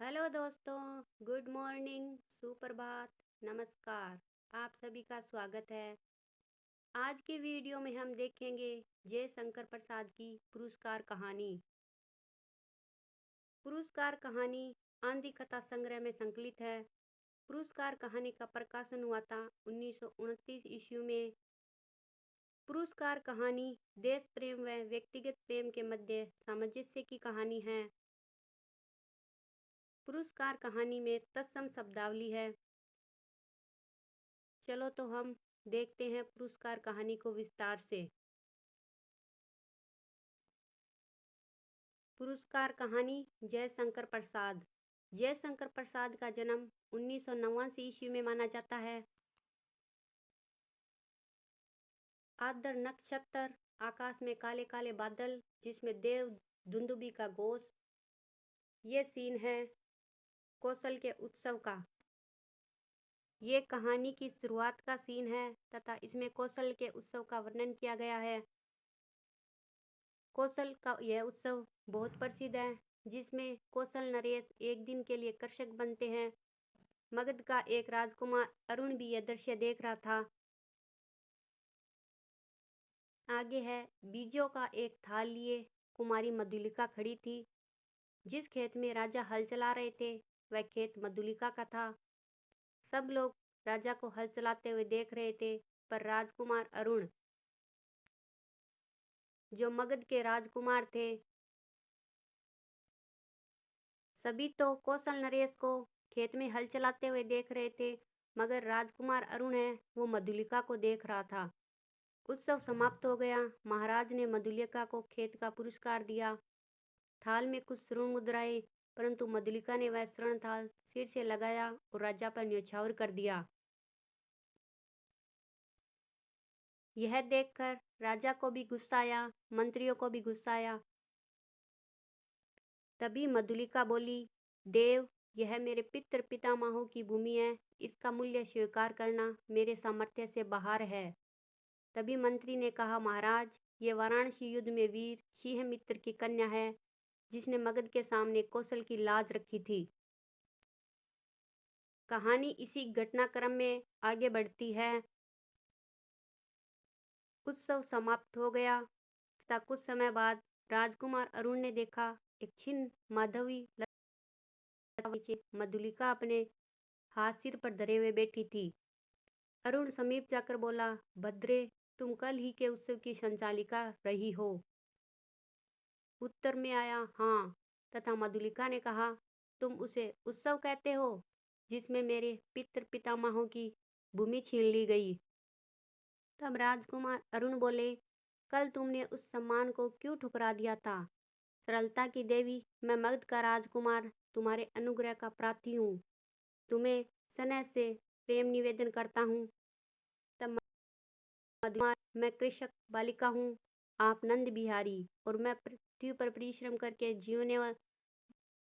Hello दोस्तों, good morning, सुप्रभात, नमस्कार। आप सभी का स्वागत है। आज के वीडियो में हम देखेंगे जयशंकर प्रसाद की पुरस्कार कहानी। पुरस्कार कहानी आंधी कथा संग्रह में संकलित है। पुरस्कार कहानी का प्रकाशन हुआ था 1929 ईस्वी में। पुरस्कार कहानी देश प्रेम व व्यक्तिगत प्रेम के मध्य सामंजस्य की कहानी है। पुरस्कार कहानी में तत्सम शब्दावली है। चलो तो हम देखते हैं पुरस्कार कहानी को विस्तार से। पुरस्कार कहानी जयशंकर प्रसाद। जयशंकर प्रसाद का जन्म 1989 ईस्वी में माना जाता है। आद्र नक्षत्र, आकाश में काले काले बादल जिसमें देव दुंदुभी का घोष। ये सीन है कौशल के उत्सव का। ये कहानी की शुरुआत का सीन है तथा इसमें कौशल के उत्सव का वर्णन किया गया है। कौशल का यह उत्सव बहुत प्रसिद्ध है जिसमें कौशल नरेश एक दिन के लिए कृषक बनते हैं। मगध का एक राजकुमार अरुण भी यह दृश्य देख रहा था। आगे है बीजों का एक थाल लिए कुमारी मधुलिका खड़ी थी। जिस खेत में राजा हल चला रहे थे वह खेत मधुलिका का था। सब लोग राजा को हल चलाते हुए देख रहे थे, पर राजकुमार अरुण जो मगध के राजकुमार थे, सभी तो कौशल नरेश को खेत में हल चलाते हुए देख रहे थे, मगर राजकुमार अरुण है वो मधुलिका को देख रहा था। उत्सव समाप्त हो गया। महाराज ने मधुलिका को खेत का पुरस्कार दिया। थाल में कुछ स्वर्ण मुद्राएं, परंतु मधुलिका ने वह स्वर्ण थाल सिर से लगाया और राजा पर न्यौछावर कर दिया। यह देखकर राजा को भी गुस्सा आया, मंत्रियों को भी गुस्सा आया। तभी मधुलिका बोली, देव, यह मेरे पितृ पितामहों की भूमि है, इसका मूल्य स्वीकार करना मेरे सामर्थ्य से बाहर है। तभी मंत्री ने कहा, महाराज, ये वाराणसी युद्ध में वीर सिंह मित्र की कन्या है जिसने मगध के सामने कौशल की लाज रखी थी। कहानी इसी घटनाक्रम में आगे बढ़ती है। उत्सव समाप्त हो गया तथा कुछ समय बाद राजकुमार अरुण ने देखा एक छिन्न माधवी लता नीचे मधुलिका अपने हाथ सिर पर धरे हुए बैठी थी। अरुण समीप जाकर बोला, भद्रे, तुम कल ही के उत्सव की संचालिका रही हो। उत्तर में आया, हाँ। तथा मधुलिका ने कहा, तुम उसे उत्सव कहते हो जिसमें मेरे पितृ पितामहों की भूमि छीन ली गई। तब राजकुमार अरुण बोले, कल तुमने उस सम्मान को क्यों ठुकरा दिया था? सरलता की देवी, मैं मगध का राजकुमार तुम्हारे अनुग्रह का प्रार्थी हूँ। तुम्हें स्नेह से प्रेम निवेदन करता हूँ। तब मधुकुमार, मैं कृषक बालिका हूँ, आप नंद बिहारी, और मैं पृथ्वी पर परिश्रम करके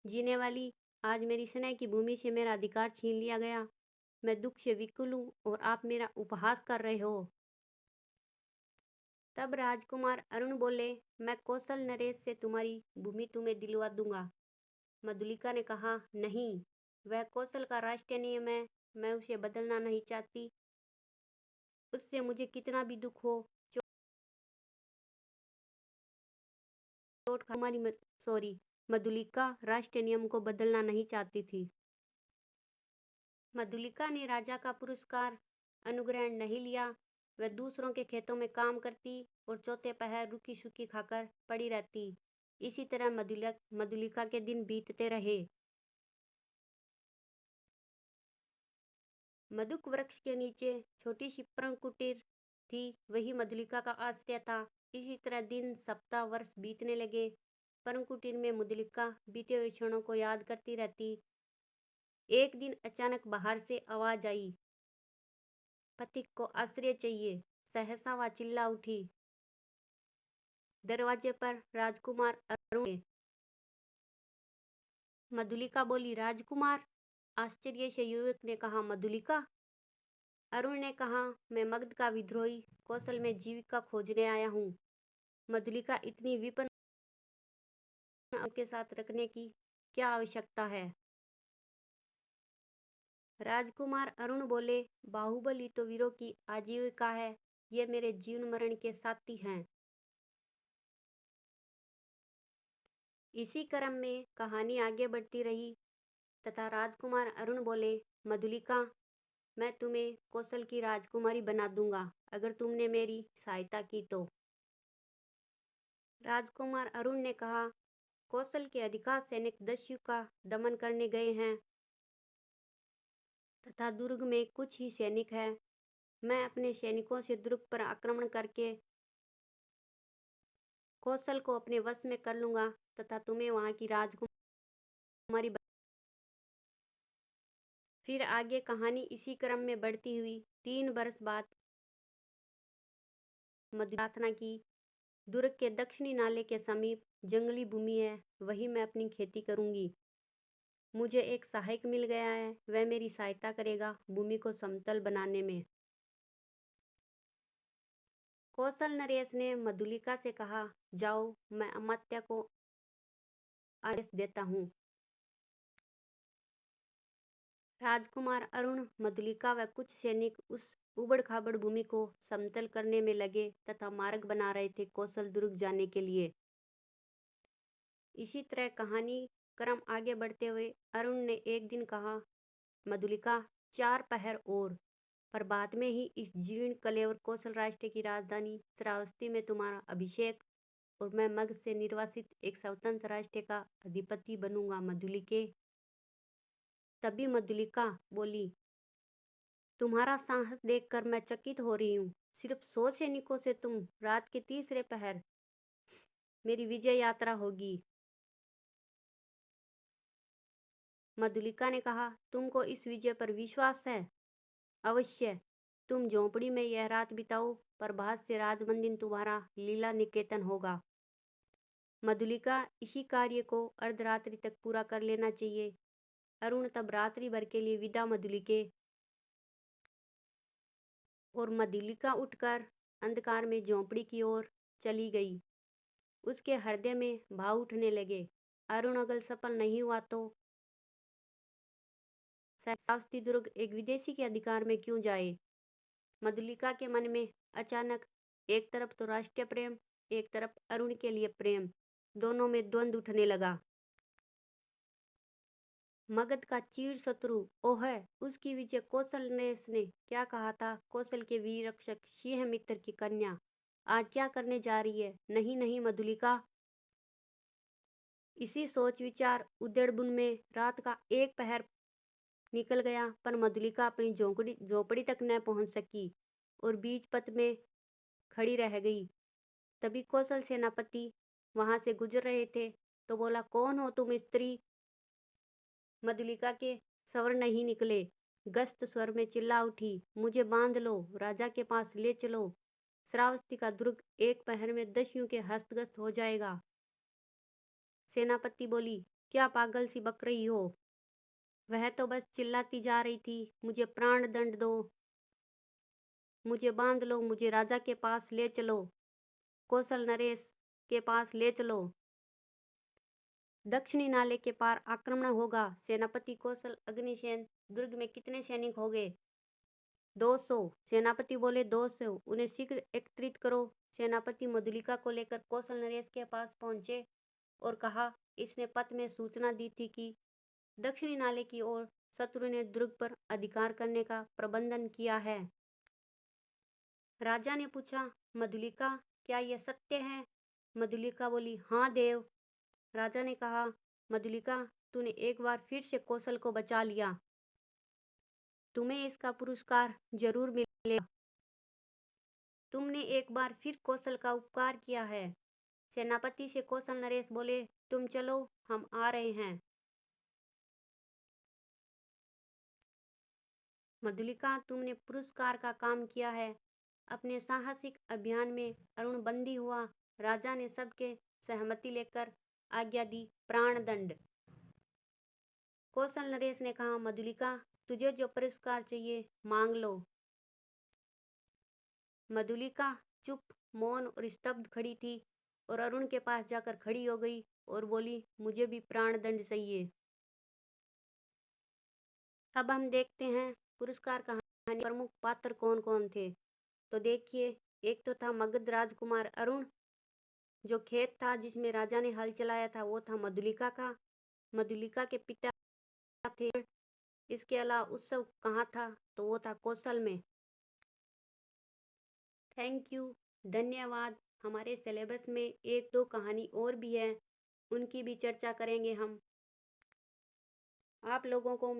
जीने वाली। आज मेरी स्नेह की भूमि से मेरा अधिकार छीन लिया गया। मैं दुख से विकल हूँ और आप मेरा उपहास कर रहे हो। तब राजकुमार अरुण बोले, मैं कौशल नरेश से तुम्हारी भूमि तुम्हें दिलवा दूंगा। मधुलिका ने कहा, नहीं, वह कौशल का राष्ट्रीय नियम है, मैं उसे बदलना नहीं चाहती। उससे मुझे कितना भी दुख हो, चोट हमारी सॉरी। मधुलिका राष्ट्रीय नियम को बदलना नहीं चाहती थी। मधुलिका ने राजा का पुरस्कार अनुग्रहण नहीं लिया। वह दूसरों के खेतों में काम करती और चौथे पहर रुकी सूखी खाकर पड़ी रहती। इसी तरह मधुलिका के दिन बीतते रहे। मधुक वृक्ष के नीचे छोटी सी पर्ण कुटीर थी, वही मधुलिका का आश्रय था। इसी तरह दिन, सप्ताह, वर्ष बीतने लगे। पर्ण कुटीर में मधुलिका बीते हुए क्षणों को याद करती रहती। एक दिन अचानक बाहर से आवाज आई, पथिक को आश्रय चाहिए। सहसा वह चिल्ला उठी। दरवाजे पर राजकुमार अरुण। मधुलिका बोली, राजकुमार? आश्चर्य से युवक ने कहा, मधुलिका? अरुण ने कहा, मैं मगध का विद्रोही कौशल में जीविका खोजने आया हूँ। मधुलिका, इतनी विपन्न के साथ रखने की क्या आवश्यकता है? राजकुमार अरुण बोले, बाहुबली तो वीरों की आजीविका है, ये मेरे जीवन मरण के साथी हैं। इसी क्रम में कहानी आगे बढ़ती रही तथा राजकुमार अरुण बोले, मधुलिका, मैं तुम्हें कौशल की राजकुमारी बना दूंगा अगर तुमने मेरी सहायता की तो। राजकुमार अरुण ने कहा, कौशल के अधिकांश सैनिक दस्यु का दमन करने गए हैं तथा दुर्ग में कुछ ही सैनिक हैं। मैं अपने सैनिकों से दुर्ग पर आक्रमण करके कौशल को अपने वश में कर लूंगा तथा तुम्हें वहां की राजकुमारी फिर आगे कहानी इसी क्रम में बढ़ती हुई 3 वर्ष बाद प्रार्थना की, दुर्ग के दक्षिणी नाले के समीप जंगली भूमि है, वही मैं अपनी खेती करूंगी। मुझे एक सहायक मिल गया है, वह मेरी सहायता करेगा भूमि को समतल बनाने में। कौशल नरेश ने मधुलिका से कहा, जाओ, मैं अमात्य को आदेश देता हूँ। राजकुमार अरुण, मधुलिका व कुछ सैनिक उस उबड़ खाबड़ भूमि को समतल करने में लगे तथा मार्ग बना रहे थे कौशल दुर्ग जाने के लिए। इसी तरह कहानी क्रम आगे बढ़ते हुए अरुण ने एक दिन कहा, मधुलिका, 4 पहर और, पर बाद में ही इस जीर्ण कलेवर कौशल राष्ट्र की राजधानी श्रावस्ती में तुम्हारा अभिषेक और मैं मगध से निर्वासित एक स्वतंत्र राष्ट्र का अधिपति बनूंगा। मधुलिके। तभी मधुलिका बोली, तुम्हारा साहस देखकर मैं चकित हो रही हूँ। सिर्फ 100 सैनिकों से तुम रात के तीसरे पहर मेरी विजय यात्रा होगी। मधुलिका ने कहा, तुमको इस विजय पर विश्वास है? अवश्य। तुम झोंपड़ी में यह रात बिताओ, प्रभात से राजमंदिर तुम्हारा लीला निकेतन होगा। मधुलिका, इसी कार्य को अर्धरात्रि तक पूरा कर लेना चाहिए। अरुण तब रात्रि भर के लिए विदा मधुलिके और मधुलिका उठकर अंधकार में झोंपड़ी की ओर चली गई। उसके हृदय में भाव उठने लगे, अरुण अगर सफल नहीं हुआ तो श्रावस्ती दुर्ग एक विदेशी के अधिकार में क्यों जाए। मधुलिका के मन में अचानक एक तरफ तो राष्ट्रीय प्रेम, एक तरफ अरुण के लिए प्रेम, दोनों में द्वंद्व उठने लगा। मगध का चीर शत्रु ओह, उसकी विजय कौशल नरेश ने क्या कहा था, कौशल के वीर रक्षक सिंह मित्र की कन्या आज क्या करने जा रही है। नहीं नहीं मधुलिका। इसी सोच विचार उधेड़बुन में रात का 1 पहर निकल गया, पर मधुलिका अपनी झोंपड़ी तक न पहुंच सकी और बीच पथ में खड़ी रह गई। तभी कौशल सेनापति वहां से गुजर रहे थे तो बोला, कौन हो तुम स्त्री। मधुलिका के स्वर नहीं निकले। गस्त स्वर में चिल्ला उठी, मुझे बांध लो, राजा के पास ले चलो। श्रावस्ती का दुर्ग 1 पहर में दस्युओं के हस्तगत हो जाएगा। सेनापति बोली, क्या पागल सी बक रही हो। वह तो बस चिल्लाती जा रही थी, मुझे प्राण दंड दो, मुझे बांध लो, मुझे राजा के पास ले चलो, कौशल नरेश के पास ले चलो। दक्षिणी नाले के पार आक्रमण होगा। सेनापति कौशल अग्निसेन, दुर्ग में कितने सैनिक हो गए। 200। सेनापति बोले, 200, उन्हें शीघ्र एकत्रित करो। सेनापति मधुलिका को लेकर कौशल नरेश के पास पहुंचे और कहा, इसने पत्र में सूचना दी थी कि दक्षिणी नाले की ओर शत्रु ने दुर्ग पर अधिकार करने का प्रबंधन किया है। राजा ने पूछा, मधुलिका, क्या यह सत्य है। मधुलिका बोली, हाँ देव। राजा ने कहा, मधुलिका, तूने एक बार फिर से कौशल को बचा लिया, तुम्हें इसका पुरस्कार जरूर मिलेगा। तुमने एक बार फिर कौशल का उपकार किया है। सेनापति से कौशल नरेश बोले, तुम चलो, हम आ रहे हैं। मधुलिका, तुमने पुरस्कार का काम किया है। अपने साहसिक अभियान में अरुण बंदी हुआ। राजा ने सबके सहमति लेकर आज्ञा दी, प्राण दंड। कौशल नरेश ने कहा, मधुलिका, तुझे जो पुरस्कार चाहिए मांग लो। मधुलिका चुप, मौन और स्तब्ध खड़ी थी और अरुण के पास जाकर खड़ी हो गई और बोली, मुझे भी प्राण दंड चाहिए। अब हम देखते हैं पुरस्कार कहानी प्रमुख पात्र कौन कौन थे। तो देखिए, एक तो था मगध राजकुमार अरुण। जो खेत था जिसमें राजा ने हल चलाया था वो था मधुलिका का। मधुलिका के पिता थे। इसके अलावा उत्सव कहाँ था, तो वो था कौशल में। थैंक यू, धन्यवाद। हमारे सिलेबस में एक दो कहानी और भी है, उनकी भी चर्चा करेंगे हम। आप लोगों को